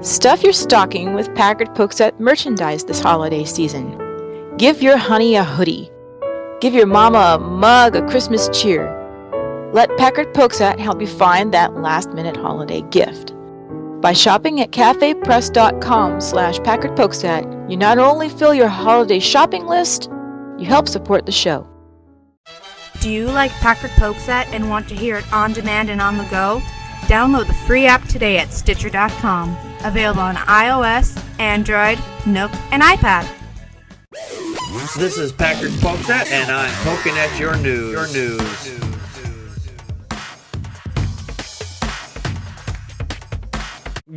Stuff your stocking with Packard Pokes At merchandise this holiday season. Give your honey a hoodie. Give your mama a mug of Christmas cheer. Let Packard Pokes At help you find that last-minute holiday gift. By shopping at cafepress.com/PackardPokesAt, you not only fill your holiday shopping list, you help support the show. Do you like Packard Pokes At and want to hear it on demand and on the go? Download the free app today at Stitcher.com. Available on iOS, Android, Nook, and iPad. This is Packard Pokes At, and I'm poking at your news.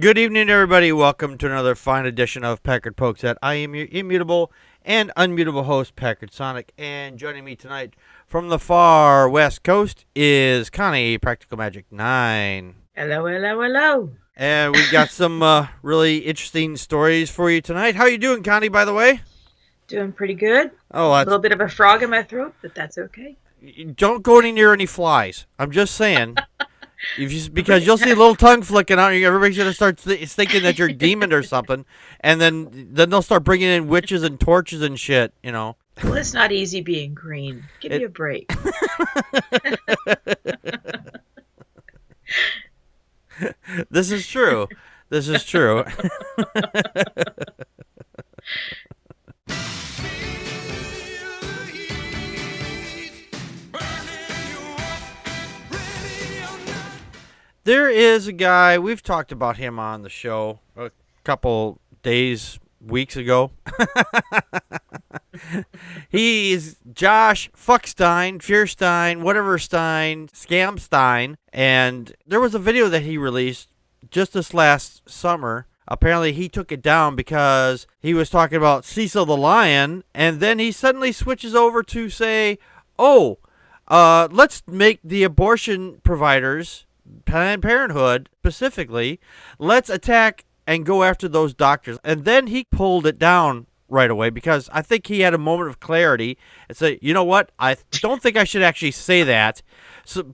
Good evening, everybody. Welcome to another fine edition of Packard Pokes At. I am your immutable and unmutable host, Packard Sonic, and joining me tonight from the far west coast is Connie, Practical Magic 9. Hello, hello, hello. And we got some really interesting stories for you tonight. How you doing, Connie, by the way? Doing pretty good. Oh, a little bit of a frog in my throat, but that's okay. Don't go near any flies. I'm just saying. Because you'll see a little tongue flicking out, and everybody's going to start thinking that you're a demon or something, and then they'll start bringing in witches and torches and shit, you know. Well, it's not easy being green. Give me a break. This is true. This is true. There is a guy, we've talked about him on the show a couple days, weeks ago. He's Josh Fuckstein, Fearstein, whatever Stein, Scamstein, and there was a video that he released just this last summer. Apparently he took it down because he was talking about Cecil the Lion, and then he suddenly switches over to say, let's make the abortion providers, Planned Parenthood specifically, let's attack and go after those doctors. And then he pulled it down right away because I think he had a moment of clarity and said, you know what, I don't think I should actually say that.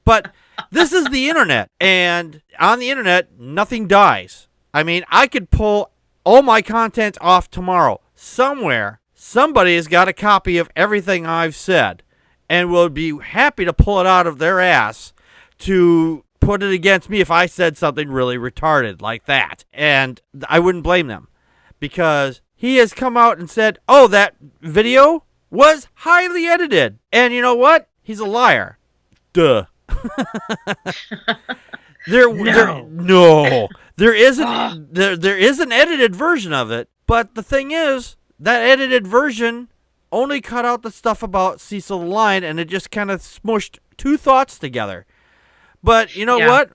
But this is the internet, and on the internet, nothing dies. I mean, I could pull all my content off tomorrow. Somewhere, somebody has got a copy of everything I've said and will be happy to pull it out of their ass to put it against me if I said something really retarded like that. And I wouldn't blame them because he has come out and said, that video was highly edited. And you know what? He's a liar. Duh. There is an edited version of it, but the thing is, that edited version only cut out the stuff about Cecil the Lion, and it just kind of smushed two thoughts together. But you know what?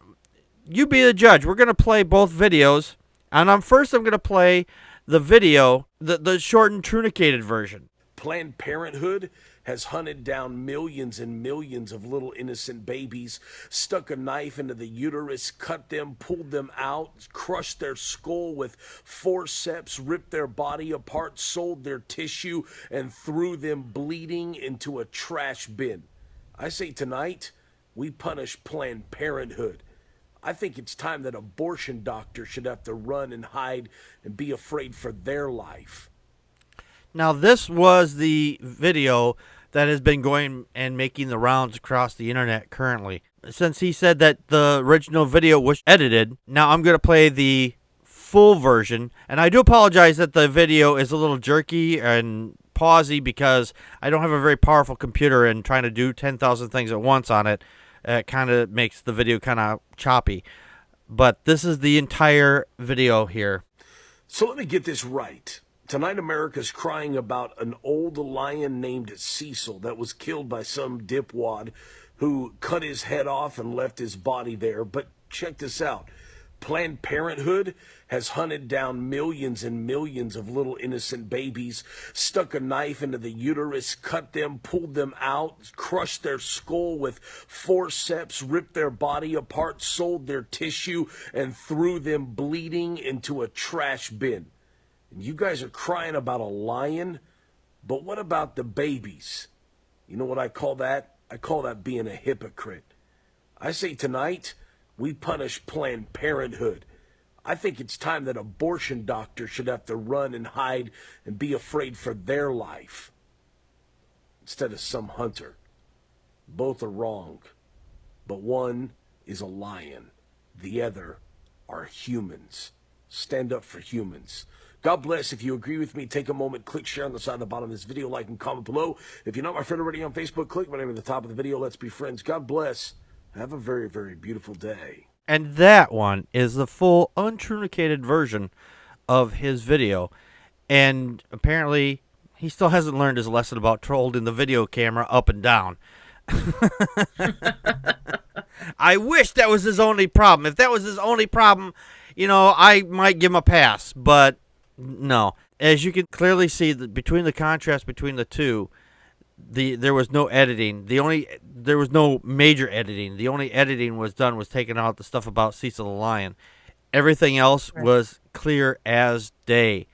You be the judge. We're going to play both videos, and first I'm going to play the video, the shortened, truncated version. Planned Parenthood has hunted down millions and millions of little innocent babies, stuck a knife into the uterus, cut them, pulled them out, crushed their skull with forceps, ripped their body apart, sold their tissue, and threw them bleeding into a trash bin. I say tonight, we punish Planned Parenthood. I think it's time that abortion doctors should have to run and hide and be afraid for their life. Now, this was the video that has been going and making the rounds across the internet currently. Since he said that the original video was edited, now I'm going to play the full version. And I do apologize that the video is a little jerky and pausey because I don't have a very powerful computer, and trying to do 10,000 things at once on it kind of makes the video kind of choppy. But this is the entire video here. So let me get this right. Tonight, America's crying about an old lion named Cecil that was killed by some dipwad who cut his head off and left his body there. But check this out. Planned Parenthood has hunted down millions and millions of little innocent babies, stuck a knife into the uterus, cut them, pulled them out, crushed their skull with forceps, ripped their body apart, sold their tissue, and threw them bleeding into a trash bin. And you guys are crying about a lion, but what about the babies? You know what I call that? I call that being a hypocrite. I say tonight, we punish Planned Parenthood. I think it's time that abortion doctors should have to run and hide and be afraid for their life instead of some hunter. Both are wrong, but one is a lion. The other are humans. Stand up for humans. God bless. If you agree with me, take a moment, click share on the side of the bottom of this video, like and comment below. If you're not my friend already on Facebook, click my name at the top of the video. Let's be friends. God bless. Have a very, very beautiful day. And that one is the full untruncated version of his video. And apparently, he still hasn't learned his lesson about holding the video camera up and down. I wish that was his only problem. If that was his only problem, I might give him a pass. But no. As you can clearly see, between the contrast between the two, there was no editing. There was no major editing. The only editing was taking out the stuff about Cecil the Lion. Everything else was clear as day.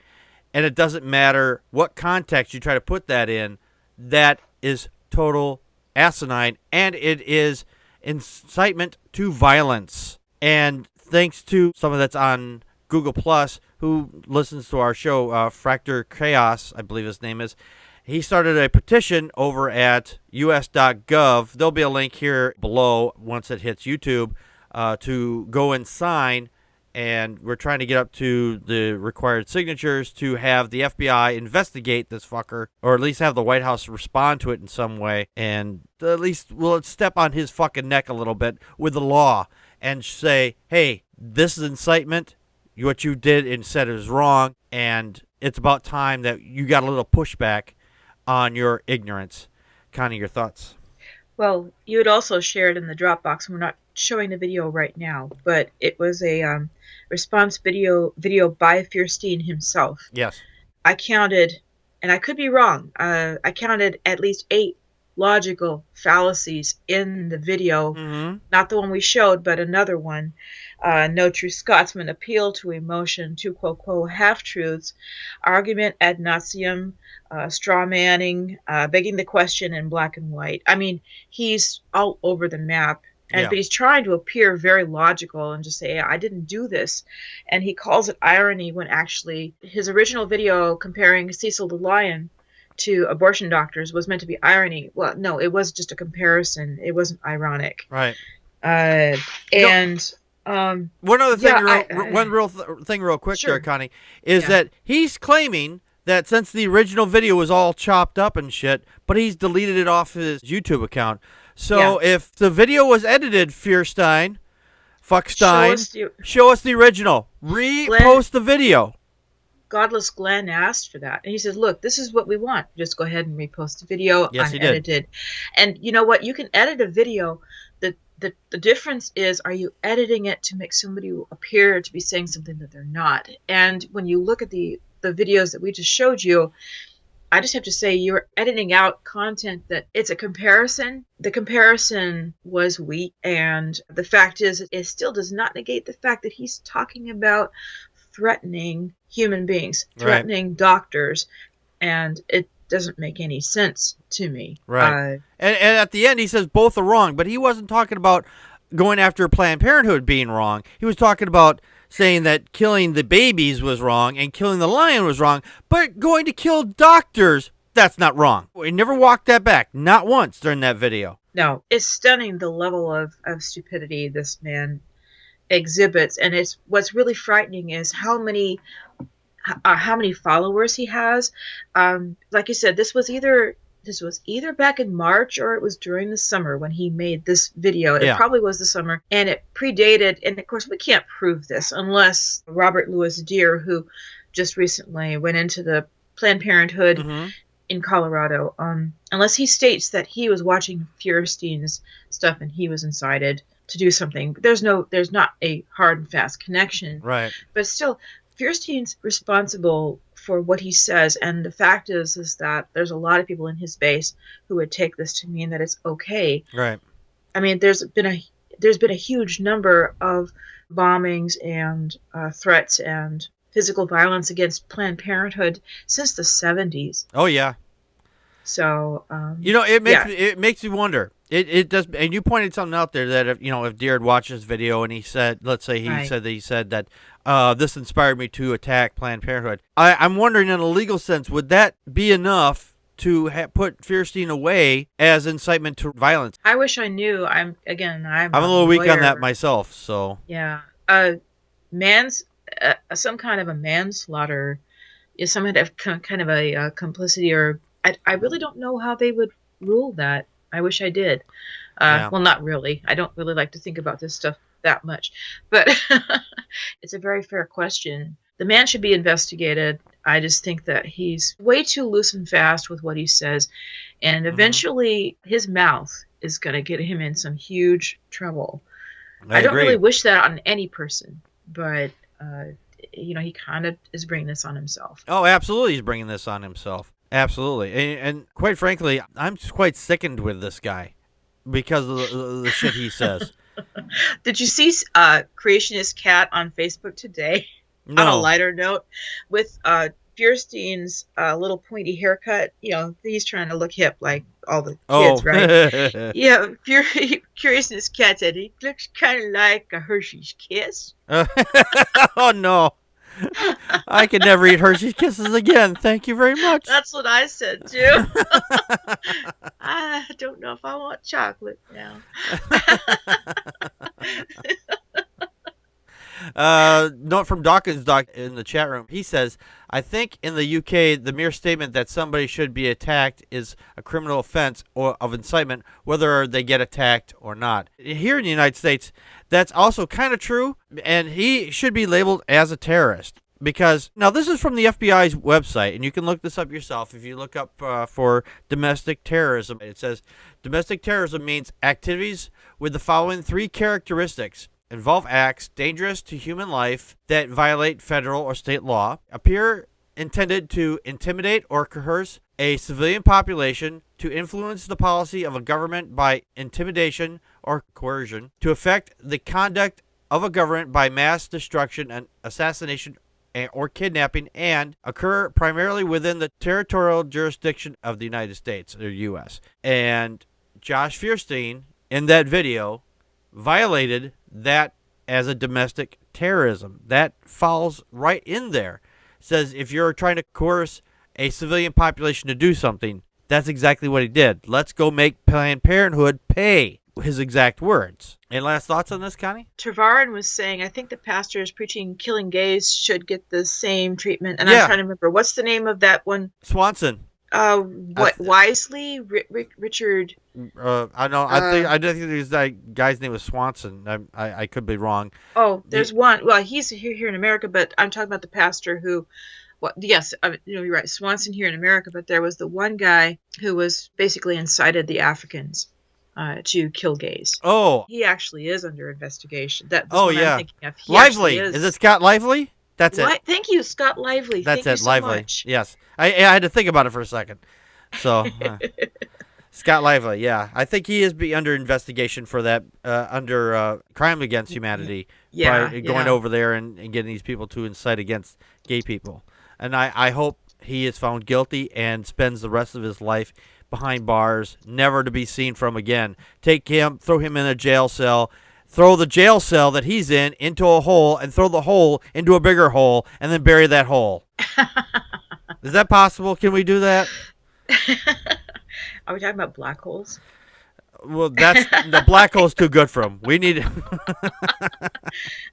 And it doesn't matter what context you try to put that in. That is total asinine, and it is incitement to violence. And thanks to someone that's on Google Plus who listens to our show, Fractor Chaos, I believe his name is, he started a petition over at us.gov. There'll be a link here below once it hits YouTube to go and sign. And we're trying to get up to the required signatures to have the FBI investigate this fucker, or at least have the White House respond to it in some way. And at least we'll step on his fucking neck a little bit with the law and say, hey, this is incitement. What you did and said is wrong. And it's about time that you got a little pushback on your ignorance. Connie, your thoughts? Well, you had also shared in the Dropbox, and we're not showing the video right now, but it was a response video by Fierstein himself. Yes. I counted, and I could be wrong, I counted at least 8 logical fallacies in the video. Mm-hmm. Not the one we showed, but another one. No true Scotsman, appeal to emotion, tu quo, half-truths, argument ad nauseum, straw manning, begging the question in black and white. I mean, he's all over the map. But he's trying to appear very logical and just say, yeah, I didn't do this. And he calls it irony when actually his original video comparing Cecil the Lion to abortion doctors was meant to be irony. Well, no, it was just a comparison. It wasn't ironic. Right. One other thing, one real thing real quick there, Connie, is that he's claiming that since the original video was all chopped up and shit, but he's deleted it off his YouTube account. So if the video was edited, Fuckstein, show us the original. Repost the video. Godless Glenn asked for that. And he says, look, this is what we want. Just go ahead and repost the video unedited. And you know what? You can edit a video. The difference is, are you editing it to make somebody appear to be saying something that they're not? And when you look at the videos that we just showed you, I just have to say you're editing out content that it's a comparison. The comparison was weak, and the fact is it still does not negate the fact that he's talking about threatening human beings, threatening doctors, and it doesn't make any sense to me. Right. And at the end he says both are wrong, but he wasn't talking about going after Planned Parenthood being wrong. He was talking about saying that killing the babies was wrong and killing the lion was wrong, but going to kill doctors, that's not wrong. We never walked that back, not once during that video. No, it's stunning the level of stupidity this man exhibits, and it's what's really frightening is how many followers he has. Like you said, this was either back in March or it was during the summer when he made this video. It probably was the summer, and it predated, and of course we can't prove this unless Robert Louis Deere, who just recently went into the Planned Parenthood in Colorado, unless he states that he was watching Fierstein's stuff and he was incited to do something. There's not a hard and fast connection. Right. But still, Fierstein's responsible for what he says, and the fact is that there's a lot of people in his base who would take this to mean that it's okay. Right. I mean, there's been a huge number of bombings and threats and physical violence against Planned Parenthood since the 70s. Oh yeah. So it makes me wonder It does, and you pointed something out there that if Deer had watched this video and he said, let's say he said that this inspired me to attack Planned Parenthood. I'm wondering, in a legal sense, would that be enough to put Fierstein away as incitement to violence? I wish I knew. I'm a little weak on that myself. So yeah, some kind of a manslaughter is some kind of a complicity, or I really don't know how they would rule that. I wish I did. Well, not really. I don't really like to think about this stuff that much, but it's a very fair question. The man should be investigated. I just think that he's way too loose and fast with what he says, and eventually his mouth is going to get him in some huge trouble. I don't really wish that on any person, but he kind of is bringing this on himself. Oh, absolutely, he's bringing this on himself. Absolutely. And quite frankly, I'm quite sickened with this guy because of the shit he says. Did you see Creationist Cat on Facebook today? No. On a lighter note, with Fierstein's little pointy haircut. He's trying to look hip like all the kids, right? Yeah, Curiousness Cat said he looks kind of like a Hershey's Kiss. Oh, no. I can never eat Hershey's Kisses again. Thank you very much. That's what I said, too. I don't know if I want chocolate now. Note from Dawkins in the chat room. He says, I think in the UK, the mere statement that somebody should be attacked is a criminal offense or of incitement, whether they get attacked or not. Here in the United States, that's also kind of true, and he should be labeled as a terrorist. Because, now this is from the FBI's website, and you can look this up yourself if you look up for domestic terrorism. It says, domestic terrorism means activities with the following three characteristics. Involve acts dangerous to human life that violate federal or state law, appear intended to intimidate or coerce a civilian population, to influence the policy of a government by intimidation or coercion, to affect the conduct of a government by mass destruction and assassination or kidnapping, and occur primarily within the territorial jurisdiction of the United States, or U.S. And Josh Fierstein, in that video, violated that as a domestic terrorism. That falls right in there. Says if you're trying to coerce a civilian population to do something, that's exactly what he did. Let's go make Planned Parenthood pay, his exact words. Any last thoughts on this, Connie? Travarin was saying, I think the pastors preaching killing gays should get the same treatment. And I'm trying to remember, what's the name of that one? Swanson. Wisely? Richard? I know. I think that guy's name was Swanson. I could be wrong. Oh, there's one. Well, he's here in America, but I'm talking about the pastor who. Well, yes, you're right. Swanson here in America, but there was the one guy who was basically incited the Africans to kill gays. Oh, he actually is under investigation. I'm thinking of. Lively. Is it Scott Lively? That's it. Thank you, Scott Lively. That's Thank it, you so Lively. Much. Yes. I had to think about it for a second. So, Scott Lively, yeah. I think he is under investigation for that, under crime against humanity. By going over there and getting these people to incite against gay people. And I hope he is found guilty and spends the rest of his life behind bars, never to be seen from again. Take him, throw him in a jail cell, throw the jail cell that he's in into a hole, and throw the hole into a bigger hole, and then bury that hole. Is that possible? Can we do that? Are we talking about black holes? Well, the black hole's too good for him. We need.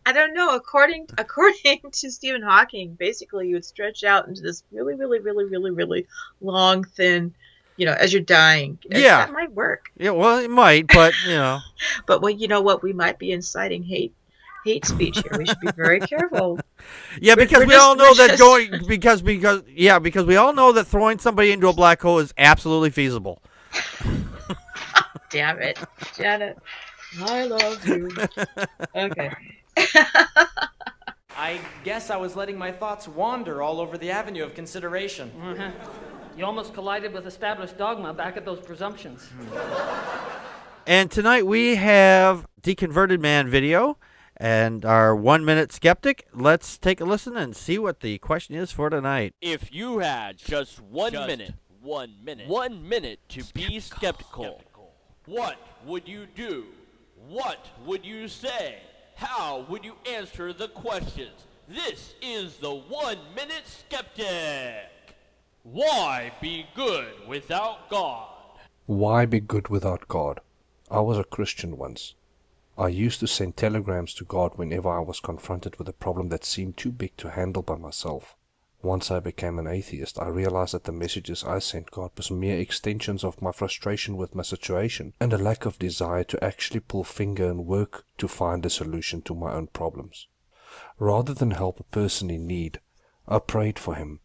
I don't know. According to Stephen Hawking, basically you would stretch out into this really, really, really, really, really long, thin, as you're dying. Yeah, that might work. Yeah, well, it might, but But you know what? We might be inciting hate speech here. We should be very careful. Yeah, because we all know that because we all know that throwing somebody into a black hole is absolutely feasible. Damn it, Janet. I love you. Okay. I guess I was letting my thoughts wander all over the avenue of consideration. Uh-huh. You almost collided with established dogma back at those presumptions. And tonight we have Deconverted Man video and our 1 minute skeptic. Let's take a listen and see what the question is for tonight. If you had just 1 minute to be skeptical, What would you do? What would you say? How would you answer the questions? This is the 1 Minute Skeptic. Why be good without God? Why be good without God? I was a Christian once. I used to send telegrams to God whenever I was confronted with a problem that seemed too big to handle by myself. Once I became an atheist, I realized that the messages I sent God was mere extensions of my frustration with my situation and a lack of desire to actually pull finger and work to find a solution to my own problems. Rather than help a person in need, I prayed for him.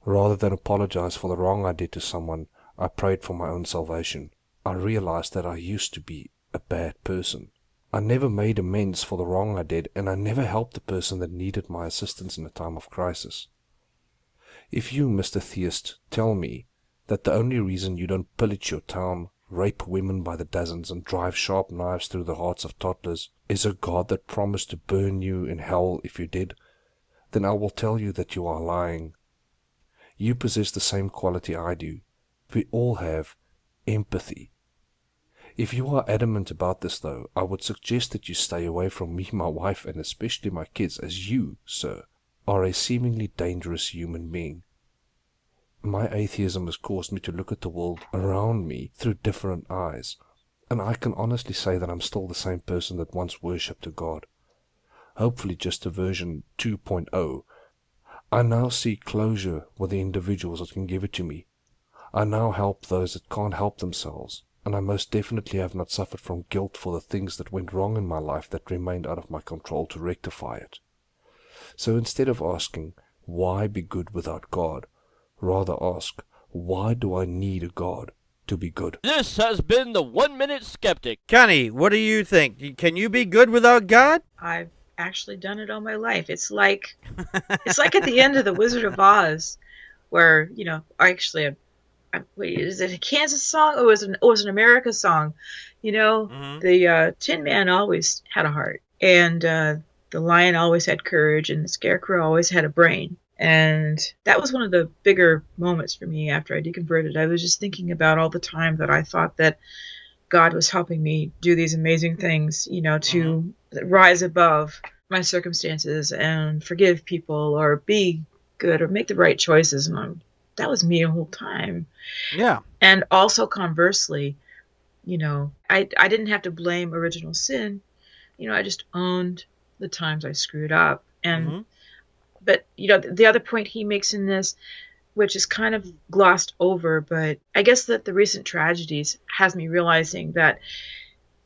Rather than apologize for the wrong I did to someone, I prayed for my own salvation. I realized that I used to be a bad person. I never made amends for the wrong I did, and I never helped the person that needed my assistance in a time of crisis. If you, Mr. Theist, tell me that the only reason you don't pillage your town, rape women by the dozens, and drive sharp knives through the hearts of toddlers is a God that promised to burn you in hell if you did, then I will tell you that you are lying. You possess the same quality I do. We all have empathy. If you are adamant about this, though, I would suggest that you stay away from me, my wife, and especially my kids, as you, sir, are a seemingly dangerous human being. My atheism has caused me to look at the world around me through different eyes, and I can honestly say that I'm still the same person that once worshipped a God. Hopefully just a version 2.0. I now seek closure with the individuals that can give it to me. I now help those that can't help themselves, and I most definitely have not suffered from guilt for the things that went wrong in my life that remained out of my control to rectify it. So instead of asking, why be good without God, rather ask, why do I need a God to be good? This has been the 1 Minute Skeptic. Connie, what do you think? Can you be good without God? I've actually done it all my life. It's like at the end of The Wizard of Oz, where, actually, wait, is it a Kansas song or was it an America song? The Tin Man always had a heart, and the lion always had courage, and the scarecrow always had a brain. And that was one of the bigger moments for me after I deconverted. I was just thinking about all the time that I thought that God was helping me do these amazing things, to rise above my circumstances and forgive people or be good or make the right choices. And that was me the whole time. Yeah. And also conversely, I didn't have to blame original sin. I just owned the times I screwed up. And but the other point he makes in this, which is kind of glossed over, but I guess that the recent tragedies has me realizing that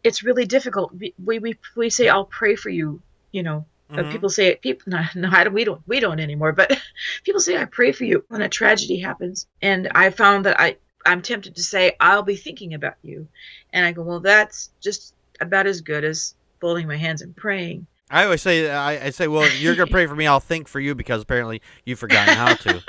it's really difficult. We say, I'll pray for you, people say, we don't anymore, but people say, I pray for you when a tragedy happens. And I found that I'm tempted to say, I'll be thinking about you. And I go, well, that's just about as good as folding my hands and praying. I always say, I say, well, you're going to pray for me, I'll think for you, because apparently you've forgotten how to.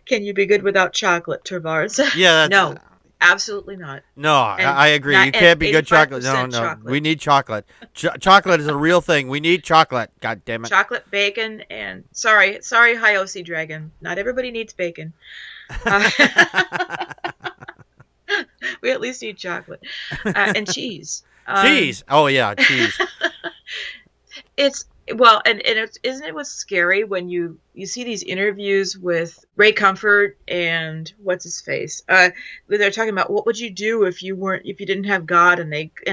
Can you be good without chocolate, Tavares? Yeah. No, absolutely not. No, I agree. You can't be good chocolate. No. Chocolate. We need chocolate. Chocolate is a real thing. We need chocolate. God damn it. Chocolate, bacon, and sorry, High OC Dragon. Not everybody needs bacon. We at least need chocolate and cheese. Cheese. Oh yeah, cheese. Isn't it what's scary when you see these interviews with Ray Comfort and what's his face? They're talking about what would you do if you didn't have God, and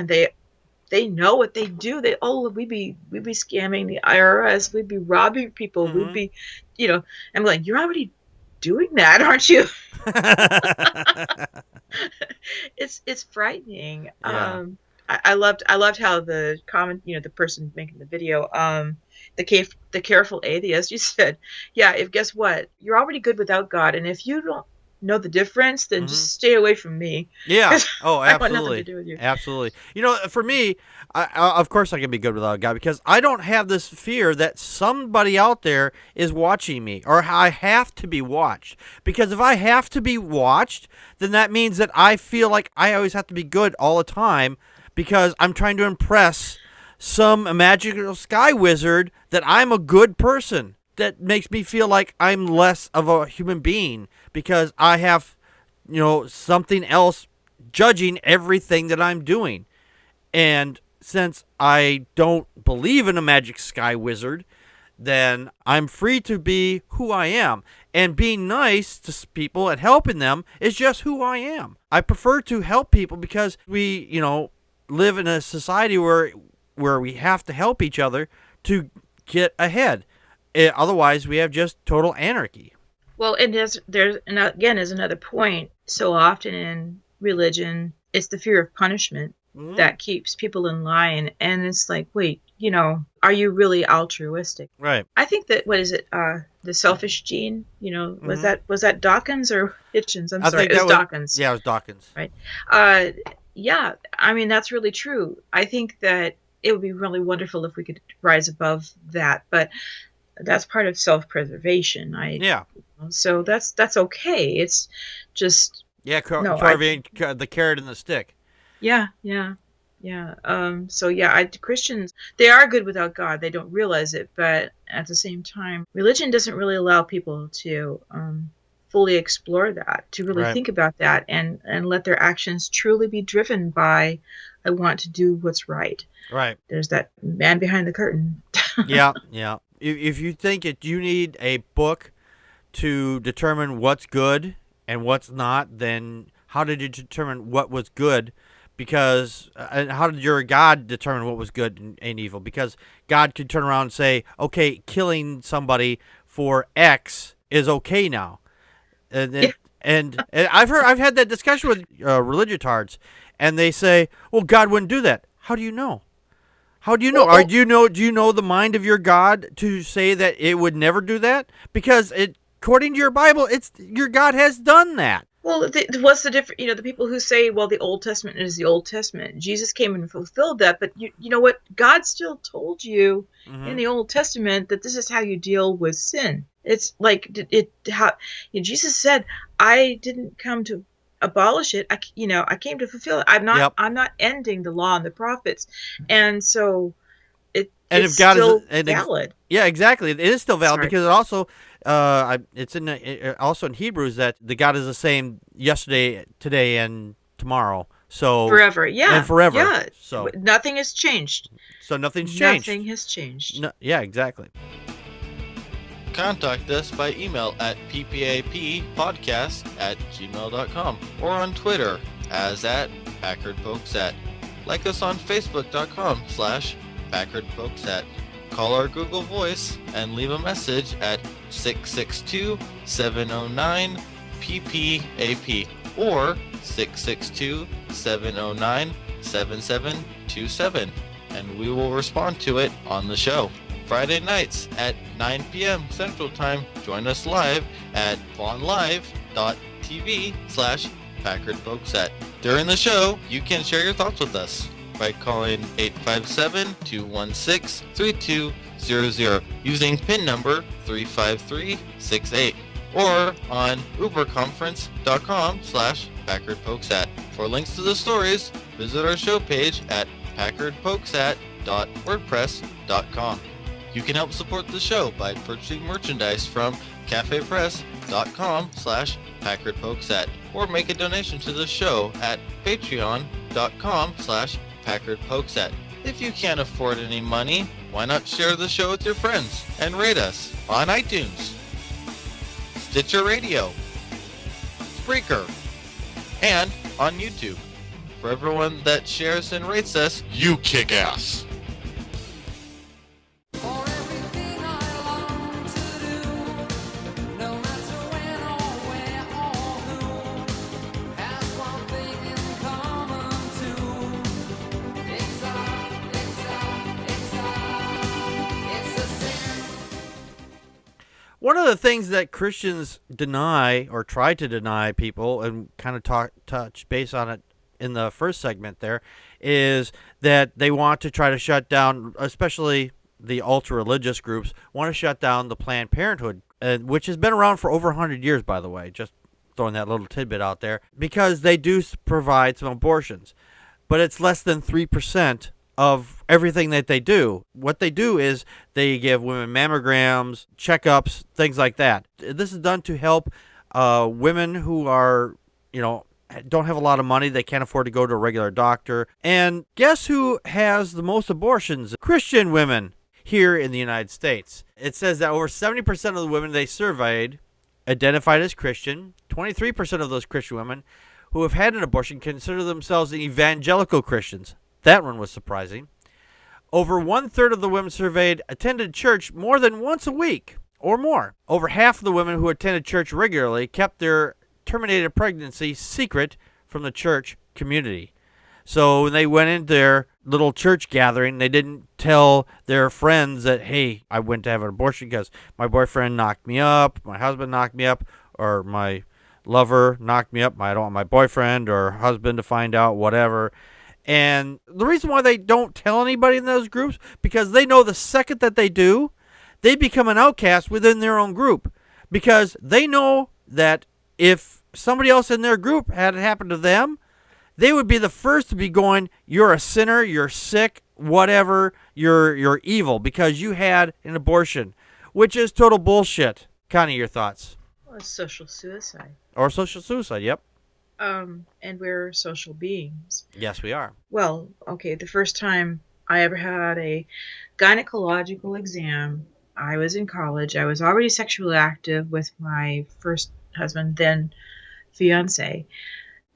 they know what they do. We'd be scamming the IRS, we'd be robbing people, we'd be, I'm like, you're already doing that, aren't you? It's frightening. Yeah. I loved how the comment, the person making the video, the careful atheist, you said, guess what? You're already good without God, and if you don't know the difference, then just stay away from me. Yeah. Oh, absolutely. I want nothing to do with you. Absolutely. For me, of course I can be good without God, because I don't have this fear that somebody out there is watching me, or I have to be watched. Because if I have to be watched, then that means that I feel like I always have to be good all the time, because I'm trying to impress some magical sky wizard that I'm a good person. that makes me feel like I'm less of a human being because I have, something else judging everything that I'm doing. And since I don't believe in a magic sky wizard, then I'm free to be who I am. And being nice to people and helping them is just who I am. I prefer to help people because we, live in a society where we have to help each other to get ahead. Otherwise, we have just total anarchy. Well, and there's another point. So often in religion, it's the fear of punishment that keeps people in line. And it's like, wait, are you really altruistic? Right. I think that, the selfish gene, was that Dawkins or Hitchens? I'm sorry, it was Dawkins. Yeah, it was Dawkins. Right. Yeah, I mean, that's really true. I think that it would be really wonderful if we could rise above that, but that's part of self-preservation. So that's okay. It's just carving the carrot and the stick. Yeah. Christians, they are good without God. They don't realize it, but at the same time, religion doesn't really allow people to fully explore that, to really think about that, and let their actions truly be driven by, I want to do what's right. Right. There's that man behind the curtain. Yeah. If you think you need a book to determine what's good and what's not, then how did you determine what was good? Because how did your God determine what was good and evil? Because God could turn around and say, okay, killing somebody for X is okay now. And I've had that discussion with religiotards, and they say, well, God wouldn't do that. How do you know? How do you know? Or do you know the mind of your God to say that it would never do that? Because according to your Bible, your God has done that. Well, what's the difference? The people who say, well, the Old Testament is the Old Testament. Jesus came and fulfilled that. But you know what? God still told you in the Old Testament that this is how you deal with sin. It's like Jesus said, I didn't come to abolish it. I came to fulfill it. I'm not ending the law and the prophets. And so it's still valid. Yeah, exactly. It is still valid because it also it's also in Hebrews that the God is the same yesterday, today, and tomorrow. So forever, and forever. Yeah. So nothing has changed. So nothing's changed. Nothing has changed. No, yeah, exactly. Contact us by email at ppappodcast@gmail.com or on Twitter as @Packard Pokes At. Like us on Facebook.com/Packard Pokes At. Call our Google Voice and leave a message at 662-709-PPAP or 662-709-7727, and we will respond to it on the show. Friday nights at 9 p.m. Central Time. Join us live at vonlive.tv/Packard Pokes At. During the show, you can share your thoughts with us by calling 857-216-3200 using PIN number 35368 or on uberconference.com/Packard Pokes At. For links to the stories, visit our show page at packardpokesat.wordpress.com. You can help support the show by purchasing merchandise from cafepress.com/Packard Pokes At or make a donation to the show at patreon.com/Packard Pokes At. If you can't afford any money, why not share the show with your friends and rate us on iTunes, Stitcher Radio, Spreaker, and on YouTube. For everyone that shares and rates us, you kick ass. One of the things that Christians deny or try to deny people, and kind of touch base on it in the first segment there, is that they want to try to shut down, especially the ultra-religious groups, want to shut down the Planned Parenthood, which has been around for over 100 years, by the way, just throwing that little tidbit out there, because they do provide some abortions. But it's less than 3% of everything that they do. What they do is they give women mammograms, checkups, things like that. This is done to help women who are, don't have a lot of money. They can't afford to go to a regular doctor. And guess who has the most abortions? Christian women here in the United States. It says that over 70% of the women they surveyed identified as Christian. 23% of those Christian women who have had an abortion consider themselves evangelical Christians. That one was surprising. Over 1/3 of the women surveyed attended church more than once a week or more. Over half of the women who attended church regularly kept their terminated pregnancy secret from the church community. So when they went into their little church gathering, they didn't tell their friends that, hey, I went to have an abortion because my boyfriend knocked me up, my husband knocked me up, or my lover knocked me up. I don't want my boyfriend or husband to find out, whatever. And the reason why they don't tell anybody in those groups, because they know the second that they do, they become an outcast within their own group. Because they know that if somebody else in their group had it happen to them, they would be the first to be going, you're a sinner, you're sick, whatever, you're evil because you had an abortion, which is total bullshit. Connie, your thoughts? Well, it's social suicide. Or social suicide, yep. And we're social beings. Yes, we are. Well, okay, the first time I ever had a gynecological exam, I was in college. I was already sexually active with my first husband, then fiance.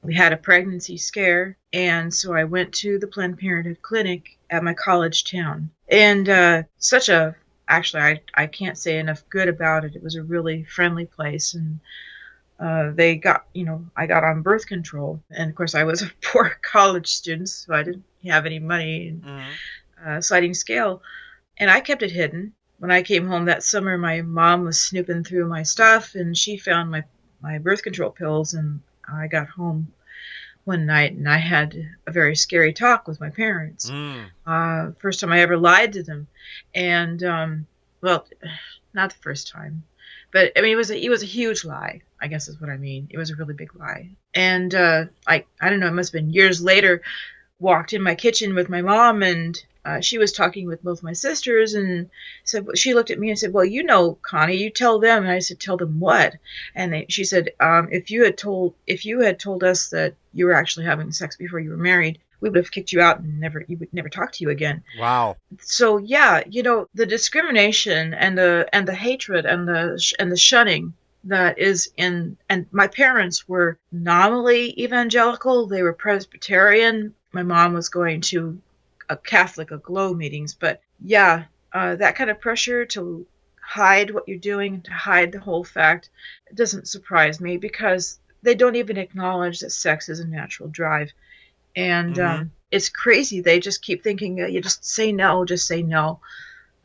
We had a pregnancy scare, and so I went to the Planned Parenthood clinic at my college town. And actually, I can't say enough good about it. It was a really friendly place, and I got on birth control. And of course, I was a poor college student, so I didn't have any money, and sliding scale. And I kept it hidden. When I came home that summer, my mom was snooping through my stuff, and she found my birth control pills, and I got home one night, and I had a very scary talk with my parents. First time I ever lied to them. And, well, not the first time. But, I mean, it was a huge lie, I guess is what I mean. It was a really big lie. And I don't know, it must have been years later, walked in my kitchen with my mom, and she was talking with both my sisters, and she looked at me and said, well, Connie, you tell them. And I said, tell them what? And she said, if you had told us that you were actually having sex before you were married, we would have kicked you out and we would never talk to you again. Wow. So yeah, the discrimination and the hatred and the shunning that is in, and my parents were nominally evangelical. They were Presbyterian. My mom was going to a Catholic Aglow meetings, but yeah, that kind of pressure to hide what you're doing, to hide the whole fact, it doesn't surprise me, because they don't even acknowledge that sex is a natural drive. And it's crazy. They just keep thinking, you just say no, just say no.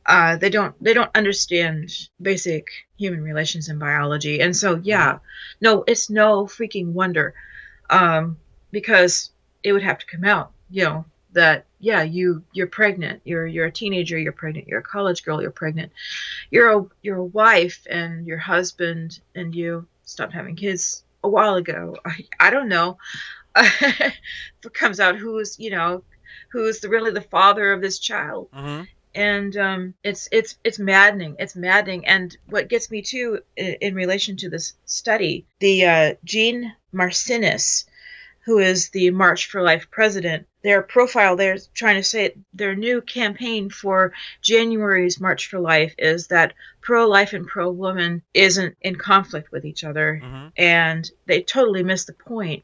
They don't understand basic human relations and biology. And so, yeah, no, it's no freaking wonder, because it would have to come out, that, yeah, you're pregnant, you're a teenager, you're pregnant, you're a college girl, you're pregnant, you're a wife, and your husband and you stopped having kids a while ago. I don't know. It comes out who's really the father of this child. And it's maddening. It's maddening. And what gets me too, in relation to this study, the Jean Marcinis, who is the March for Life president, their profile, they're trying to say their new campaign for January's March for Life is that pro-life and pro-woman isn't in conflict with each other. And they totally missed the point.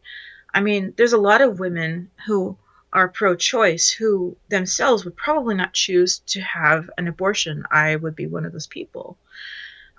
I mean, there's a lot of women who are pro-choice who themselves would probably not choose to have an abortion. I would be one of those people.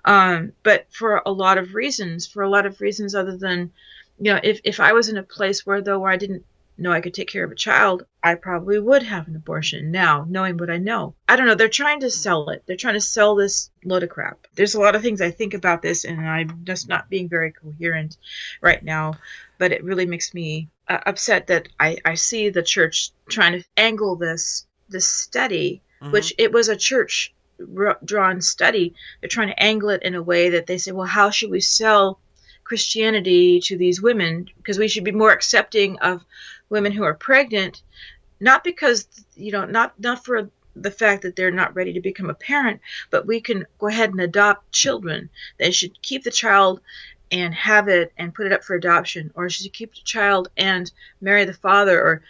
But for a lot of reasons other than, if I was in a place where I didn't know I could take care of a child, I probably would have an abortion now, knowing what I know. I don't know. They're trying to sell it. They're trying to sell this load of crap. There's a lot of things I think about this, and I'm just not being very coherent right now. But it really makes me upset that I see the church trying to angle this study, which it was a church-drawn study. They're trying to angle it in a way that they say, well, how should we sell Christianity to these women? Because we should be more accepting of women who are pregnant not because, not for the fact that they're not ready to become a parent, but we can go ahead and adopt children. They should keep the child and have it and put it up for adoption, or should keep the child and marry the father, or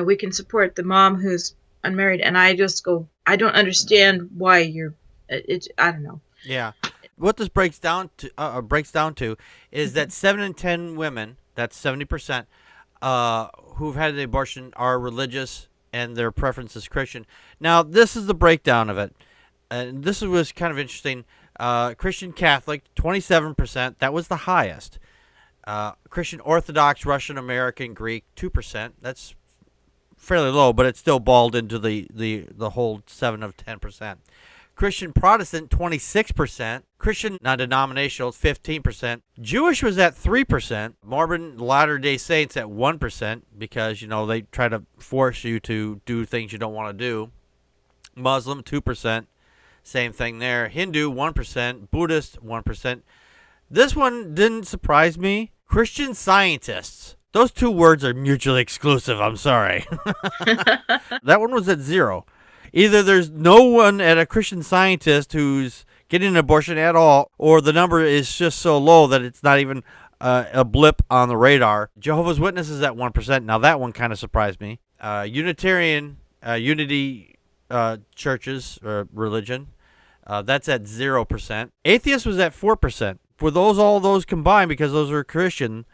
we can support the mom who's unmarried. And I just go, I don't understand why I don't know. Yeah. What this breaks down to is that 7 in 10 women, that's 70%, who've had an abortion are religious and their preference is Christian. Now, this is the breakdown of it. And this was kind of interesting. Christian Catholic, 27%. That was the highest. Christian Orthodox, Russian American, Greek, 2%. That's fairly low, but it's still balled into the whole 7 of 10%. Christian Protestant, 26%. Christian non-denominational, 15%. Jewish was at 3%. Mormon Latter-day Saints at 1% because, they try to force you to do things you don't want to do. Muslim, 2%. Same thing there. Hindu, 1%. Buddhist, 1%. This one didn't surprise me. Christian Scientists. Those two words are mutually exclusive. I'm sorry. That one was at 0. Either there's no one at a Christian Scientist who's getting an abortion at all, or the number is just so low that it's not even a blip on the radar. Jehovah's Witnesses at 1%. Now that one kind of surprised me. Unitarian, Unity churches or religion, that's at 0%. Atheist was at 4%. For all those combined, because those are Christian,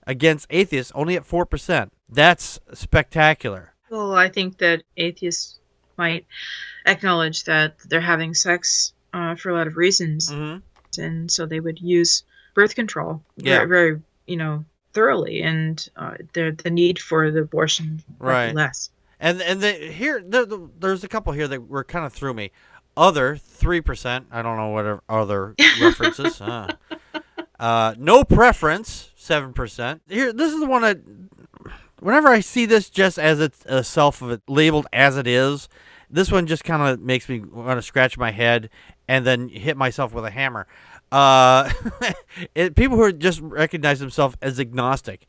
against atheists, only at 4%. That's spectacular. Well, I think that atheists might acknowledge that they're having sex for a lot of reasons, and so they would use birth control very, very, thoroughly, and the need for the abortion right less. And there's a couple here that were kind of threw me. Other 3%. I don't know what other references. No preference 7%. Here, this is the one that whenever I see this just as it's labeled as it is. This one just kind of makes me want to scratch my head and then hit myself with a hammer. People who just recognize themselves as agnostic.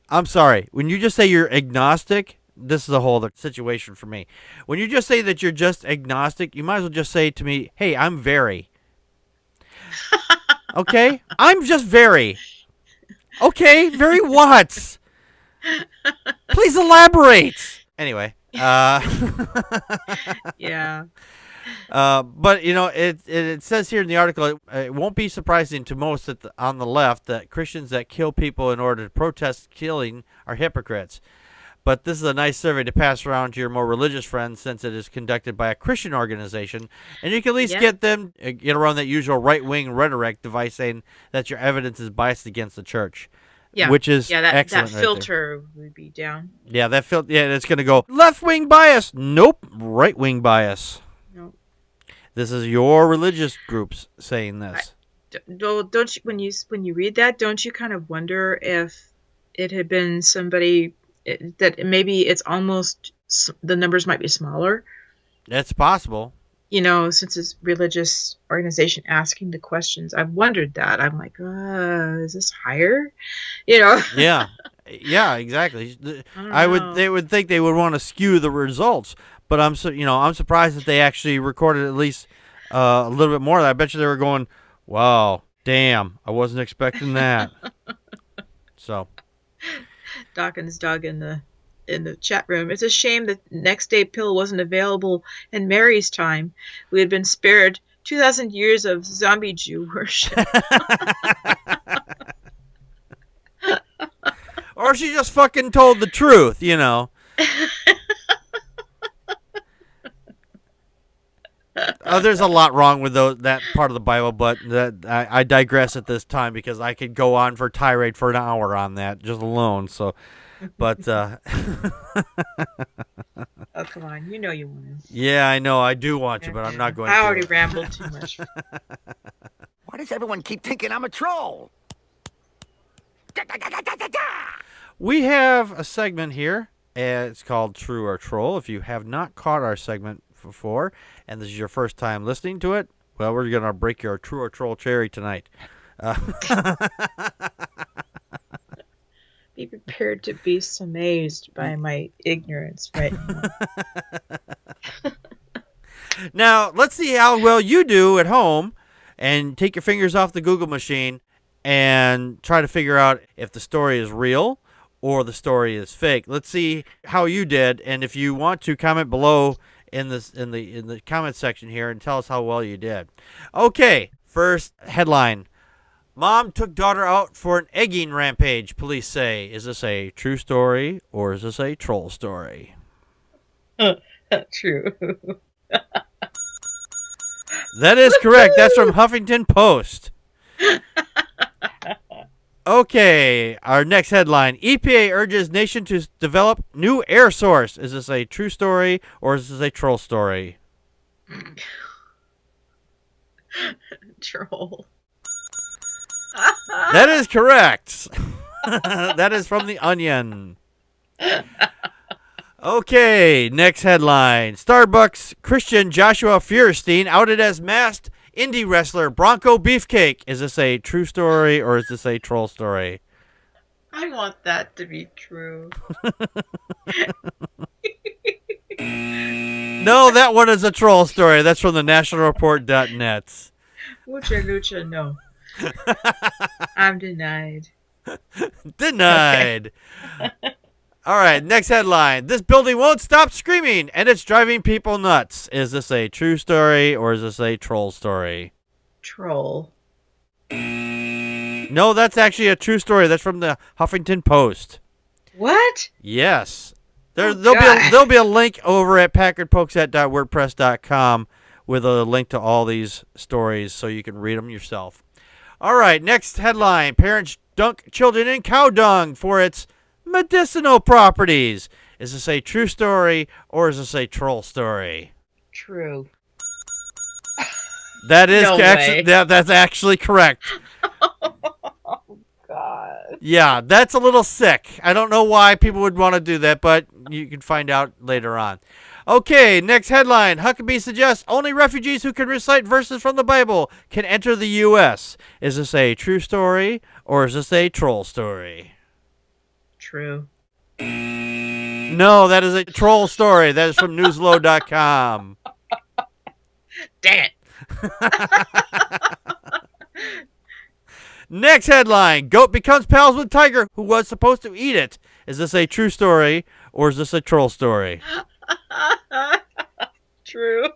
I'm sorry. When you just say you're agnostic, this is a whole other situation for me. When you just say that you're just agnostic, you might as well just say to me, hey, I'm very. Okay? I'm just very. Okay? Very what? Please elaborate. Anyway. Yeah. But, it says here in the article, it won't be surprising to most on the left that Christians that kill people in order to protest killing are hypocrites. But this is a nice survey to pass around to your more religious friends since it is conducted by a Christian organization. And you can at least get around that usual right-wing rhetoric device saying that your evidence is biased against the church. Yeah, which is that excellent. filter would be down. Yeah, it's going to go left-wing bias. Nope, right-wing bias. Nope. This is your religious groups saying this. Don't you, when you read that, don't you kind of wonder if it had been somebody that maybe it's almost the numbers might be smaller? That's possible. Since it's religious organization asking the questions, I've wondered that. I'm like, is this higher? Yeah, exactly. They would think they would want to skew the results, but I'm surprised that they actually recorded at least a little bit more. I bet you they were going, wow, damn, I wasn't expecting that. So, Dawkins dog in the chat room. It's a shame that next day pill wasn't available in Mary's time. We had been spared 2,000 years of zombie Jew worship. Or she just fucking told the truth, There's a lot wrong with that part of the Bible, but I digress at this time because I could go on for tirade for an hour on that just alone. So, but oh, come on, you want to. Yeah, I know, I do want to, but I'm not going to. I already rambled too much. Why does everyone keep thinking I'm a troll? We have a segment here. It's called True or Troll. If you have not caught our segment before, and this is your first time listening to it, well, we're going to break your True or Troll cherry tonight. Be prepared to be amazed by my ignorance right now. Now, let's see how well you do at home, and take your fingers off the Google machine and try to figure out if the story is real or the story is fake. Let's see how you did, and if you want to, comment below in the comment section here and tell us how well you did. Okay, first headline. Mom took daughter out for an egging rampage, police say. Is this a true story or is this a troll story? True. That is correct. That's from Huffington Post. Okay, our next headline. EPA urges nation to develop new air source. Is this a true story or is this a troll story? Troll. That is correct. That is from The Onion. Okay, next headline. Starbucks Christian Joshua Feuerstein outed as masked indie wrestler Bronco Beefcake. Is this a true story or is this a troll story? I want that to be true. No, that one is a troll story. That's from the nationalreport.net. Lucha, Lucha, no. I'm denied. Denied. Okay. All right, next headline. This building won't stop screaming, and it's driving people nuts. Is this a true story, or is this a troll story? Troll. No, that's actually a true story. That's from the Huffington Post. What? Yes. There'll be a link over at packardpokesat.wordpress.com with a link to all these stories so you can read them yourself. All right, next headline. Parents dunk children in cow dung for its medicinal properties. Is this a true story or is this a troll story? True. That is no actually that's actually correct. Oh God. Yeah, that's a little sick. I don't know why people would want to do that, but you can find out later on. Okay, next headline. Huckabee suggests only refugees who can recite verses from the Bible can enter the U.S. Is this a true story or is this a troll story? True. No, that is a troll story. That is from newslow.com. Dang it. Next headline. Goat becomes pals with tiger who was supposed to eat it. Is this a true story or is this a troll story? True.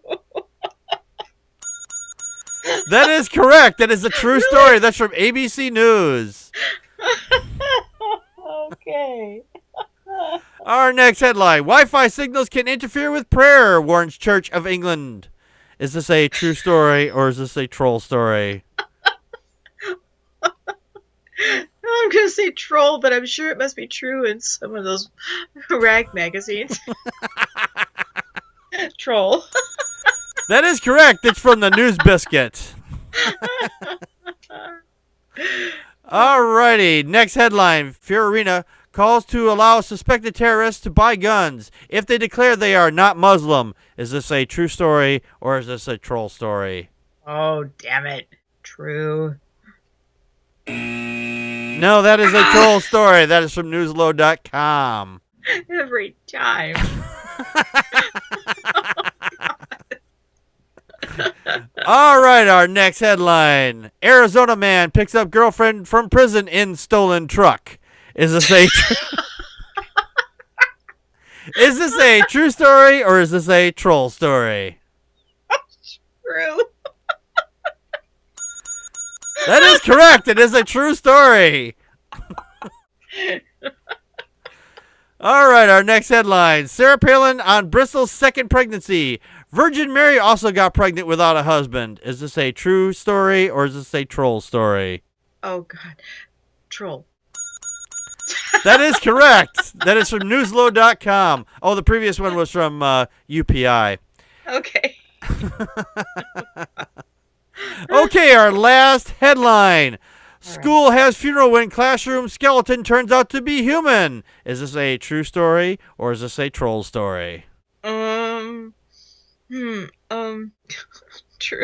That is correct. That is a true story. That's from ABC News. Okay. Our next headline. Wi-Fi signals can interfere with prayer, warns Church of England. Is this a true story or is this a troll story? I'm going to say troll, but I'm sure it must be true in some of those rag magazines. Troll. That is correct. It's from the News Biscuit. Alrighty. Next headline. Fiorina calls to allow suspected terrorists to buy guns if they declare they are not Muslim. Is this a true story or is this a troll story? Oh, damn it. True. No, that is a troll story. That is from newslow.com. Every time. All right, our next headline. Arizona man picks up girlfriend from prison in stolen truck. Is this a Is this a true story or is this a troll story? True. That is correct. It is a true story. All right, our next headline. Sarah Palin on Bristol's second pregnancy. Virgin Mary also got pregnant without a husband. Is this a true story or is this a troll story? Oh, God. Troll. That is correct. That is from newslow.com. Oh, the previous one was from UPI. Okay. Okay, our last headline. School has funeral when classroom skeleton turns out to be human. Is this a true story or is this a troll story? True.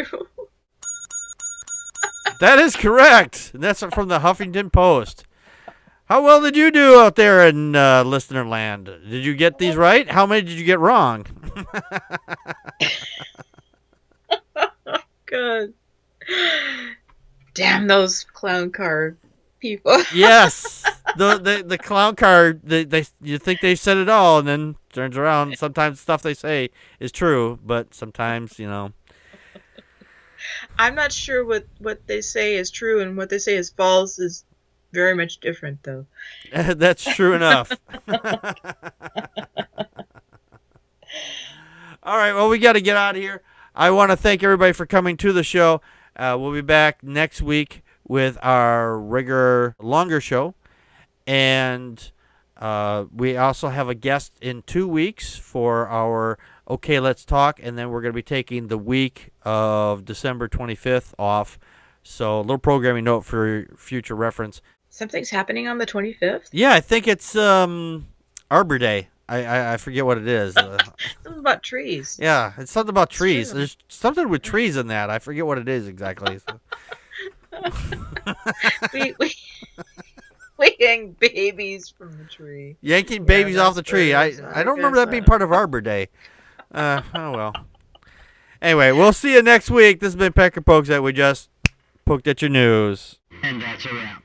That is correct. That's from the Huffington Post. How well did you do out there in listener land? Did you get these right? How many did you get wrong? Good. Damn those clown car people. Yes. The clown car, they you think they said it all, and then turns around. Sometimes stuff they say is true, but sometimes, I'm not sure what they say is true and what they say is false is very much different, though. That's true enough. All right, well, we got to get out of here. I want to thank everybody for coming to the show. We'll be back next week with our regular longer show. And we also have a guest in 2 weeks for our Okay, Let's Talk. And then we're going to be taking the week of December 25th off. So a little programming note for future reference. Something's happening on the 25th? Yeah, I think it's Arbor Day. I forget what it is. Something about trees. Yeah, it's something about trees. There's something with trees in that. I forget what it is exactly. We hang babies from the tree. Yanking babies off the tree. I don't remember that being part of Arbor Day. Oh, well. Anyway, we'll see you next week. This has been Packard Pokes At. We just poked at your news. And that's a wrap.